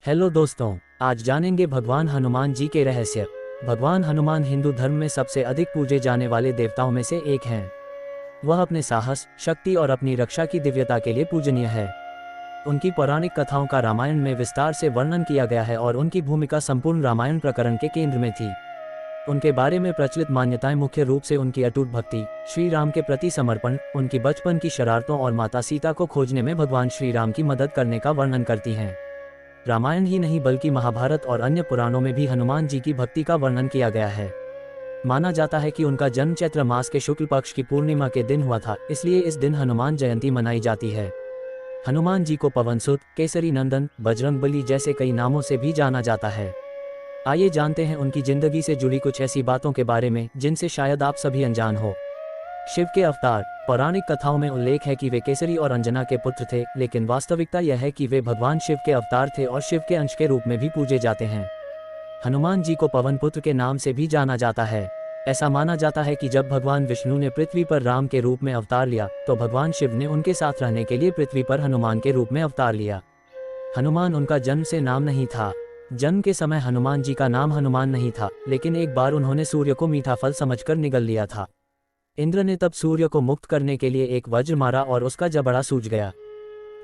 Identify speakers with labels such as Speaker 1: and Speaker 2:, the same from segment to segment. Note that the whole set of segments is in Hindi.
Speaker 1: हेलो दोस्तों, आज जानेंगे भगवान हनुमान जी के रहस्य। भगवान हनुमान हिंदू धर्म में सबसे अधिक पूजे जाने वाले देवताओं में से एक हैं। वह अपने साहस, शक्ति और अपनी रक्षा की दिव्यता के लिए पूजनीय है। उनकी पौराणिक कथाओं का रामायण में विस्तार से वर्णन किया गया है और उनकी भूमिका संपूर्ण रामायण प्रकरण के केंद्र में थी। उनके बारे में प्रचलित मान्यताएं मुख्य रूप से उनकी अटूट भक्ति, श्री राम के प्रति समर्पण, उनकी बचपन की शरारतों और माता सीता को खोजने में भगवान श्री राम की मदद करने का वर्णन करती हैं। रामायण ही नहीं बल्कि महाभारत और अन्य पुराणों में भी हनुमान जी की भक्ति का वर्णन किया गया है। माना जाता है कि उनका जन्म चैत्र मास के शुक्ल पक्ष की पूर्णिमा के दिन हुआ था, इसलिए इस दिन हनुमान जयंती मनाई जाती है। हनुमान जी को पवनसुत, केसरी नंदन, बजरंगबली जैसे कई नामों से भी जाना जाता है। आइए जानते हैं उनकी जिंदगी से जुड़ी कुछ ऐसी बातों के बारे में जिनसे शायद आप सभी अनजान हो। शिव के अवतार। पौराणिक कथाओं में उल्लेख है कि वे केसरी और अंजना के पुत्र थे, लेकिन वास्तविकता यह है कि वे भगवान शिव के अवतार थे और शिव के अंश के रूप में भी पूजे जाते हैं। हनुमान जी को पवन पुत्र के नाम से भी जाना जाता है। ऐसा माना जाता है कि जब भगवान विष्णु ने पृथ्वी पर राम के रूप में अवतार लिया, तो भगवान शिव ने उनके साथ रहने के लिए पृथ्वी पर हनुमान के रूप में अवतार लिया। हनुमान उनका जन्म से नाम नहीं था। जन्म के समय हनुमान जी का नाम हनुमान नहीं था, लेकिन एक बार उन्होंने सूर्य को मीठा फल समझकर निगल लिया था। इंद्र ने तब सूर्य को मुक्त करने के लिए एक वज्र मारा और उसका जबड़ा सूज गया।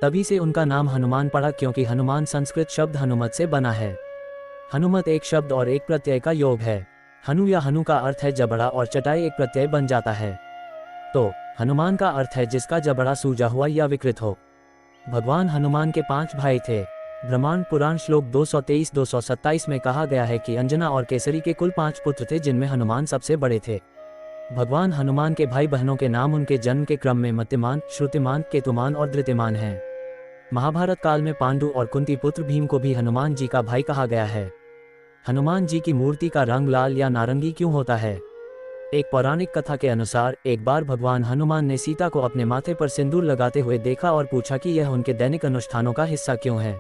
Speaker 1: तभी से उनका नाम हनुमान पड़ा, क्योंकि हनुमान संस्कृत शब्द हनुमत से बना है। हनुमत एक शब्द और एक प्रत्यय का योग है। हनु या हनु का अर्थ है जबड़ा और चटाई एक प्रत्यय बन जाता है। तो हनुमान का अर्थ है जिसका जबड़ा सूजा हुआ या विकृत हो। भगवान हनुमान के 5 भाई थे। ब्रह्मांड पुराण श्लोक 223-227 में कहा गया है कि अंजना और केसरी के कुल 5 पुत्र थे, जिनमें हनुमान सबसे बड़े थे। भगवान हनुमान के भाई बहनों के नाम उनके जन्म के क्रम में मत्यमान, श्रुतिमान, केतुमान और धृतिमान हैं। महाभारत काल में पांडु और कुंती पुत्र भीम को भी हनुमान जी का भाई कहा गया है। हनुमान जी की मूर्ति का रंग लाल या नारंगी क्यों होता है? एक पौराणिक कथा के अनुसार एक बार भगवान हनुमान ने सीता को अपने माथे पर सिंदूर लगाते हुए देखा और पूछा कि यह उनके दैनिक अनुष्ठानों का हिस्सा क्यों है।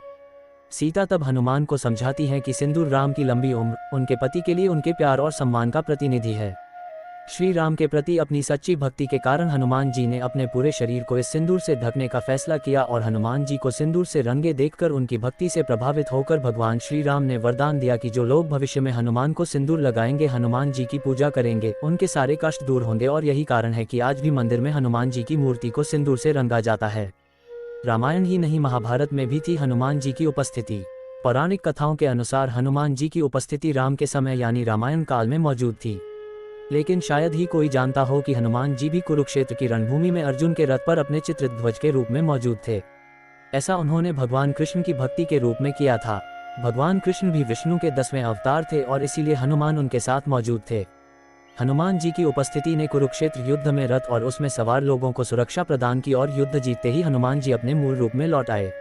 Speaker 1: सीता तब हनुमान को समझाती है कि सिंदूर राम की लंबी उम्र, उनके पति के लिए उनके प्यार और सम्मान का प्रतिनिधि है। श्री राम के प्रति अपनी सच्ची भक्ति के कारण हनुमान जी ने अपने पूरे शरीर को इस सिंदूर से ढकने का फैसला किया और हनुमान जी को सिंदूर से रंगे देखकर उनकी भक्ति से प्रभावित होकर भगवान श्री राम ने वरदान दिया कि जो लोग भविष्य में हनुमान को सिंदूर लगाएंगे, हनुमान जी की पूजा करेंगे, उनके सारे कष्ट दूर होंगे। और यही कारण है कि आज भी मंदिर में हनुमान जी की मूर्ति को सिंदूर से रंगा जाता है। रामायण ही नहीं, महाभारत में भी थी हनुमान जी की उपस्थिति। पौराणिक कथाओं के अनुसार हनुमान जी की उपस्थिति राम के समय यानी रामायण काल में मौजूद थी। लेकिन शायद ही कोई जानता हो कि हनुमान जी भी कुरुक्षेत्र की रणभूमि में अर्जुन के रथ पर अपने चित्रित ध्वज के रूप में मौजूद थे। ऐसा उन्होंने भगवान कृष्ण की भक्ति के रूप में किया था। भगवान कृष्ण भी विष्णु के 10वें अवतार थे और इसीलिए हनुमान उनके साथ मौजूद थे। हनुमान जी की उपस्थिति ने कुरुक्षेत्र युद्ध में रथ और उसमें सवार लोगों को सुरक्षा प्रदान की और युद्ध जीतते ही हनुमान जी अपने मूल रूप में लौट आए।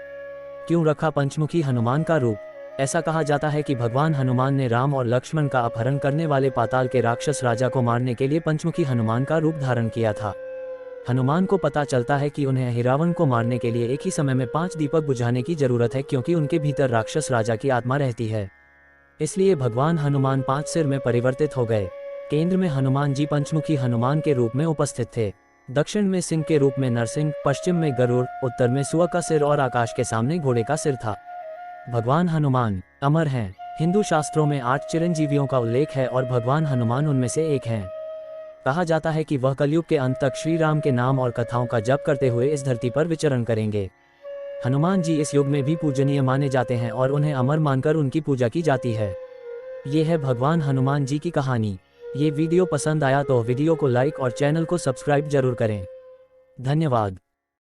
Speaker 1: क्यों रखा पंचमुखी हनुमान का रूप? ऐसा कहा जाता है कि भगवान हनुमान ने राम और लक्ष्मण का अपहरण करने वाले पाताल के राक्षस राजा को मारने के लिए पंचमुखी हनुमान का रूप धारण किया था। हनुमान को पता चलता है कि उन्हें हिरावन को मारने के लिए एक ही समय में 5 दीपक बुझाने की जरूरत है, क्योंकि उनके भीतर राक्षस राजा की आत्मा रहती है। इसलिए भगवान हनुमान 5 सिर में परिवर्तित हो गए। केंद्र में हनुमान जी पंचमुखी हनुमान के रूप में उपस्थित थे। दक्षिण में सिंह के रूप में नरसिंह, पश्चिम में गरुड़, उत्तर में सुअ का सिर और आकाश के सामने घोड़े का सिर था। भगवान हनुमान अमर हैं। हिंदू शास्त्रों में 8 चिरंजीवियों का उल्लेख है और भगवान हनुमान उनमें से एक हैं। कहा जाता है कि वह कलयुग के अंत तक श्री राम के नाम और कथाओं का जप करते हुए इस धरती पर विचरण करेंगे। हनुमान जी इस युग में भी पूजनीय माने जाते हैं और उन्हें अमर मानकर उनकी पूजा की जाती है। ये है भगवान हनुमान जी की कहानी। ये वीडियो पसंद आया तो वीडियो को लाइक और चैनल को सब्सक्राइब जरूर करें। धन्यवाद।